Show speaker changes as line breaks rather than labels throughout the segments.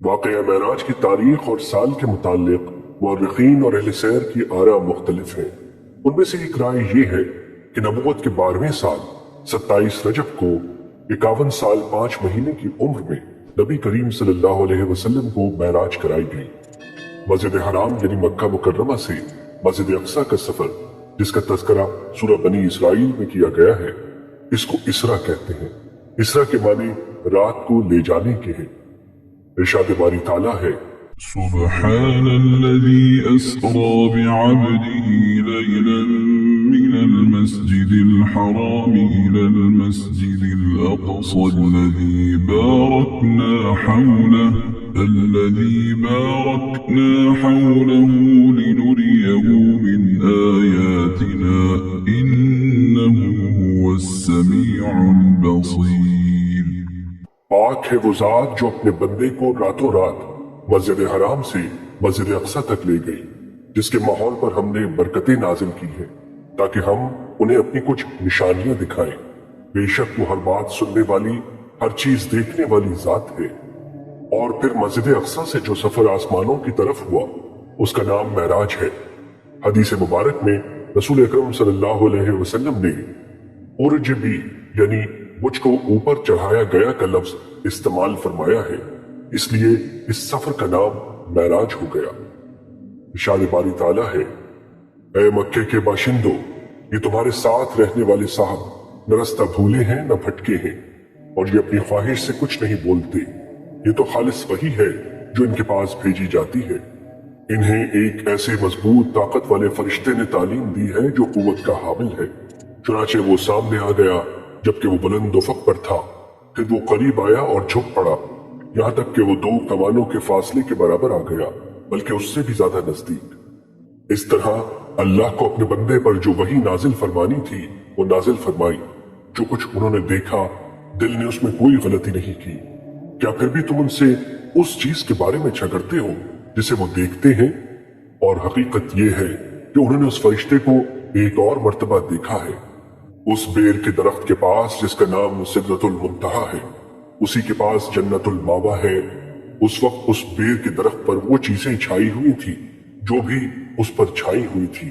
واقعہ معراج کی تاریخ اور سال کے متعلق مورخین اور اہل سیر کی آراء مختلف ہیں۔ ان میں سے ایک رائے یہ ہے کہ نبوت کے 12ویں سال 27 رجب کو 51 سال 5 مہینے کی عمر میں نبی کریم صلی اللہ علیہ وسلم کو معراج کرائی گئی۔ مسجد حرام یعنی مکہ مکرمہ سے مسجد اقصی کا سفر، جس کا تذکرہ سورہ بنی اسرائیل میں کیا گیا ہے، اس کو اسرا کہتے ہیں۔ اسرا کے معنی رات کو لے جانے کے ہیں۔ ارشاد باری تعالیٰ ہے،
سبحان الذي أسرى بعبده ليلا من المسجد الحرام إلى المسجد الأقصى الذي باركنا حوله لنريه من آياتنا إنه هو السميع البصير۔
پاک ہے وہ ذات جو اپنے بندے کو راتوں رات مسجد حرام سے مسجد اقصی تک لے گئی، جس کے ماحول پر ہم نے برکتیں نازل کی ہیں تاکہ ہم انہیں اپنی کچھ نشانیاں دکھائیں۔ بے شک وہ ہر بات سننے والی، ہر چیز دیکھنے والی ذات ہے۔ اور پھر مسجد اقصی سے جو سفر آسمانوں کی طرف ہوا، اس کا نام معراج ہے۔ حدیث مبارک میں رسول اکرم صلی اللہ علیہ وسلم نے عرج بھی یعنی مجھ کو اوپر چڑھایا گیا کا لفظ استعمال فرمایا ہے، اس لیے اس سفر کا نام معراج ہو گیا۔ ارشاد باری تعالیٰ ہے، اے مکے کے باشندوں، یہ تمہارے ساتھ رہنے والے صاحب نہ رستہ بھولے ہیں نہ بھٹکے ہیں، اور یہ اپنی خواہش سے کچھ نہیں بولتے۔ یہ تو خالص وحی ہے جو ان کے پاس بھیجی جاتی ہے۔ انہیں ایک ایسے مضبوط طاقت والے فرشتے نے تعلیم دی ہے جو قوت کا حامل ہے۔ چنانچہ وہ سامنے آ گیا جبکہ وہ بلند افق پر تھا، پھر وہ قریب آیا اور جھک پڑا، یہاں تک کہ وہ 2 کمانوں کے فاصلے کے برابر آ گیا، بلکہ اس سے بھی زیادہ نزدیک۔ اس طرح اللہ کو اپنے بندے پر جو وحی نازل فرمانی تھی وہ نازل فرمائی۔ جو کچھ انہوں نے دیکھا، دل نے اس میں کوئی غلطی نہیں کی۔ کیا پھر بھی تم ان سے اس چیز کے بارے میں جھگڑتے ہو جسے وہ دیکھتے ہیں؟ اور حقیقت یہ ہے کہ انہوں نے اس فرشتے کو ایک اور مرتبہ دیکھا ہے، اس بیر کے درخت کے پاس جس کا نام سدرۃ المنتہا ہے، اسی کے پاس جنت الماوا ہے۔ اس وقت اس بیر کے درخت پر وہ چیزیں چھائی ہوئی تھی جو بھی اس پر چھائی ہوئی تھی۔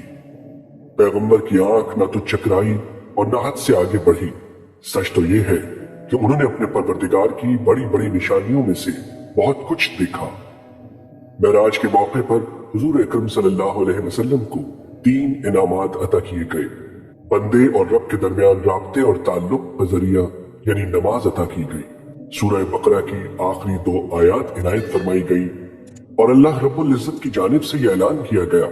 پیغمبر کی آنکھ نہ تو چکرائی اور نہ حد سے آگے بڑھی۔ سچ تو یہ ہے کہ انہوں نے اپنے پروردگار کی بڑی بڑی نشانیوں میں سے بہت کچھ دیکھا۔ معراج کے موقع پر حضور اکرم صلی اللہ علیہ وسلم کو 3 انعامات عطا کیے گئے۔ بندے اور رب کے درمیان رابطے اور تعلق کا ذریعہ یعنی نماز عطا کی گئی۔ سورہ بقرہ کی آخری 2 آیات عنایت فرمائی گئی، اور اللہ رب العزت کی جانب سے یہ اعلان کیا گیا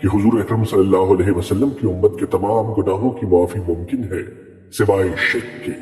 کہ حضور اکرم صلی اللہ علیہ وسلم کی امت کے تمام گناہوں کی معافی ممکن ہے سوائے شرک کے۔